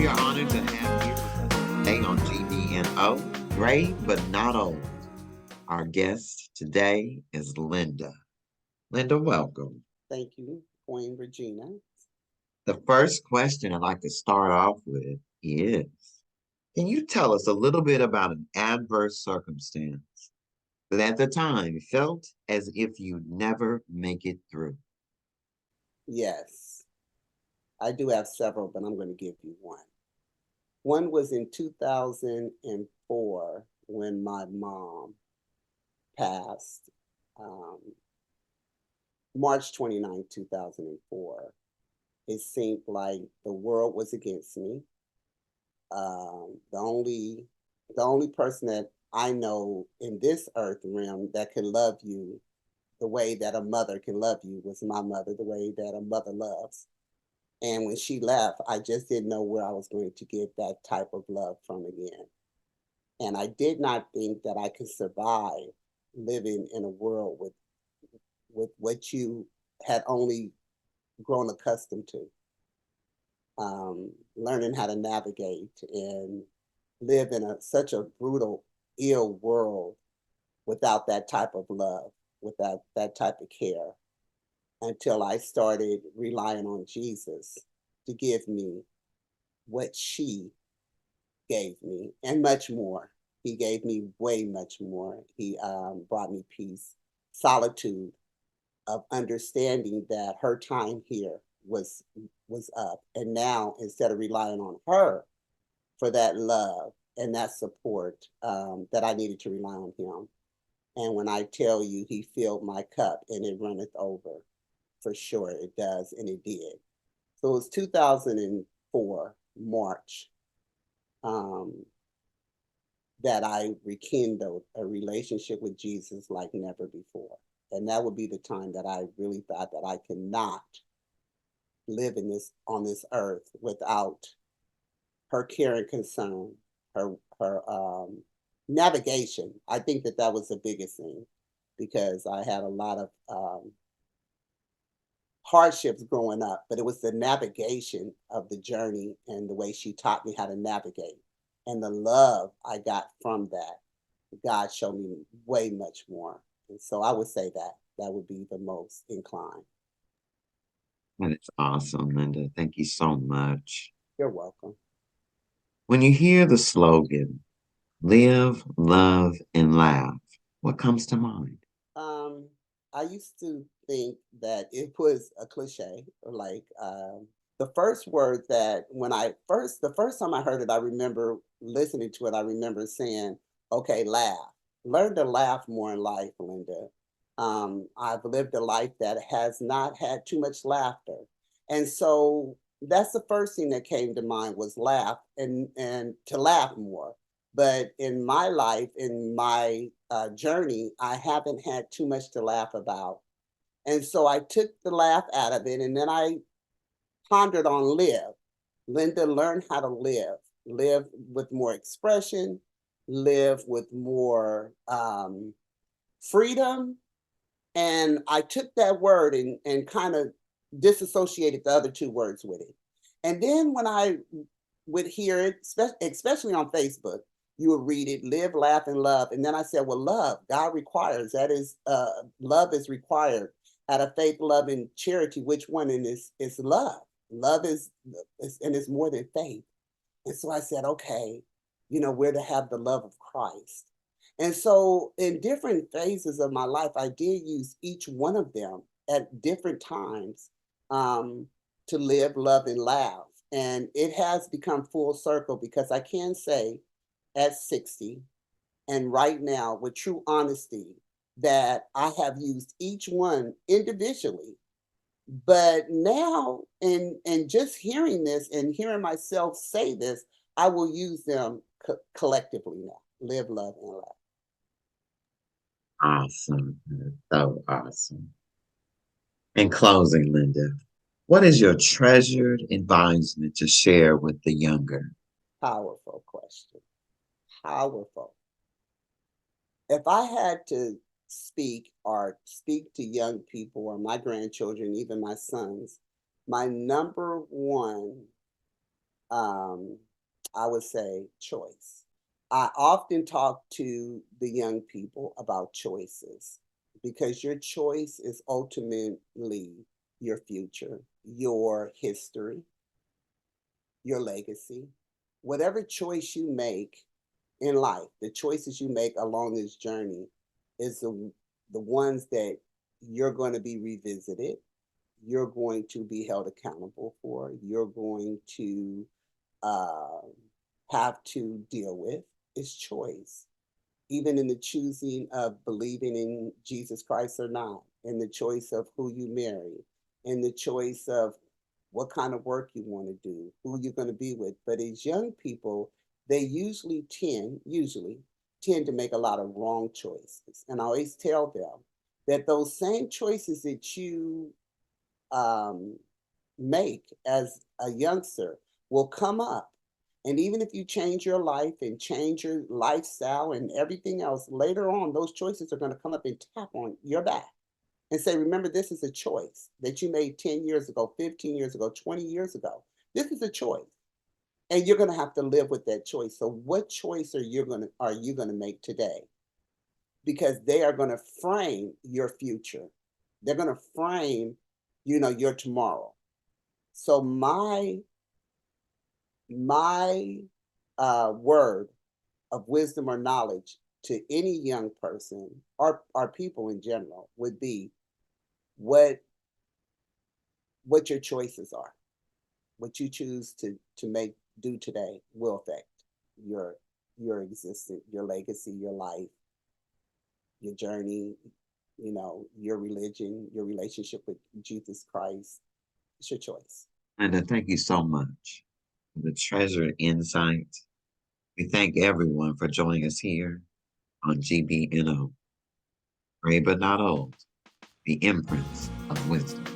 We are honored to have here with us today on GBNO, Brave but Not Old. Our guest today is Linda. Linda, welcome. Thank you, Queen Regina. The first question I'd like to start off with is, can you tell us a little bit about an adverse circumstance that at the time felt as if you'd never make it through? Yes, I do have several, but I'm going to give you one. One was in 2004 when my mom passed, um, March 29, 2004. It seemed like the world was against me. The only person that I know in this earth realm that can love you the way that a mother can love you was my mother, the way that a mother loves. And when she left, I just didn't know where I was going to get that type of love from again. And I did not think that I could survive living in a world with what you had only grown accustomed to. Learning how to navigate and live in such a brutal, ill world without that type of love, without that type of care, until I started relying on Jesus to give me what she gave me and much more. He gave me way much more. He brought me peace, solitude of understanding that her time here was up. And now instead of relying on her for that love and that support, that I needed to rely on him. And when I tell you he filled my cup and it runneth over, for sure it does, and it did. So it was 2004, March, um, that I rekindled a relationship with Jesus like never before. And that would be the time that I really thought that I cannot live in this on this earth without her care and concern, her navigation. I think that that was the biggest thing because I had a lot of hardships growing up, but it was the navigation of the journey and the way she taught me how to navigate and the love I got from that. God showed me way much more. And so I would say that that would be the most inclined. That is awesome, Linda. Thank you so much. You're welcome. When you hear the slogan, live, love, and laugh, what comes to mind? Um, I used to think that it was a cliche, like the first word that the first time I heard it, I remember listening to it. I remember saying, "Okay, laugh. Learn to laugh more in life, Linda." I've lived a life that has not had too much laughter, and so that's the first thing that came to mind was laugh and to laugh more. But in my life, in my journey, I haven't had too much to laugh about. And so I took the laugh out of it and then I pondered on live. Linda, learn how to live, live with more expression, live with more freedom. And I took that word and kind of disassociated the other two words with it. And then when I would hear it, especially on Facebook, you would read it, live, laugh, and love. And then I said, well, love, God requires, that is, love is required out of faith, love, and charity. Which one in this is love? Love is, and it's more than faith. And so I said, okay, we're to have the love of Christ. And so in different phases of my life, I did use each one of them at different times um, to live, love, and laugh. And it has become full circle because I can say at 60 and right now with true honesty that I have used each one individually. But now, and just hearing this and hearing myself say this, I will use them collectively now. Live, love, and laugh. Awesome. So awesome. In closing, Linda, what is your treasured advisement to share with the younger? Powerful question. Powerful. If I had to speak or speak to young people or my grandchildren, even my sons, my number one um, I would say choice. I often talk to the young people about choices because your choice is ultimately your future, your history, your legacy. Whatever choice you make in life, the choices you make along this journey is the ones that you're going to be revisited, you're going to be held accountable for, you're going to uh, have to deal with. Is choice, even in the choosing of believing in Jesus Christ or not, in the choice of who you marry, in the choice of what kind of work you want to do, who you're going to be with. But as young people, they usually tend to make a lot of wrong choices. And I always tell them that those same choices that you um, make as a youngster will come up. And even if you change your life and change your lifestyle and everything else, later on, those choices are going to come up and tap on your back and say, remember, this is a choice that you made 10 years ago, 15 years ago, 20 years ago. This is a choice. And you're going to have to live with that choice. So what choice are you going to make today? Because they are going to frame your future. They're going to frame, your tomorrow. So my word of wisdom or knowledge to any young person or people in general would be what what your choices are. What you choose to make do today will affect your your existence, your legacy, your life, your journey, your religion, your relationship with Jesus Christ. It's your choice. And I thank you so much for the treasured insight. We thank everyone for joining us here on GBNO, Gray but Not Old, the Imprints of Wisdom.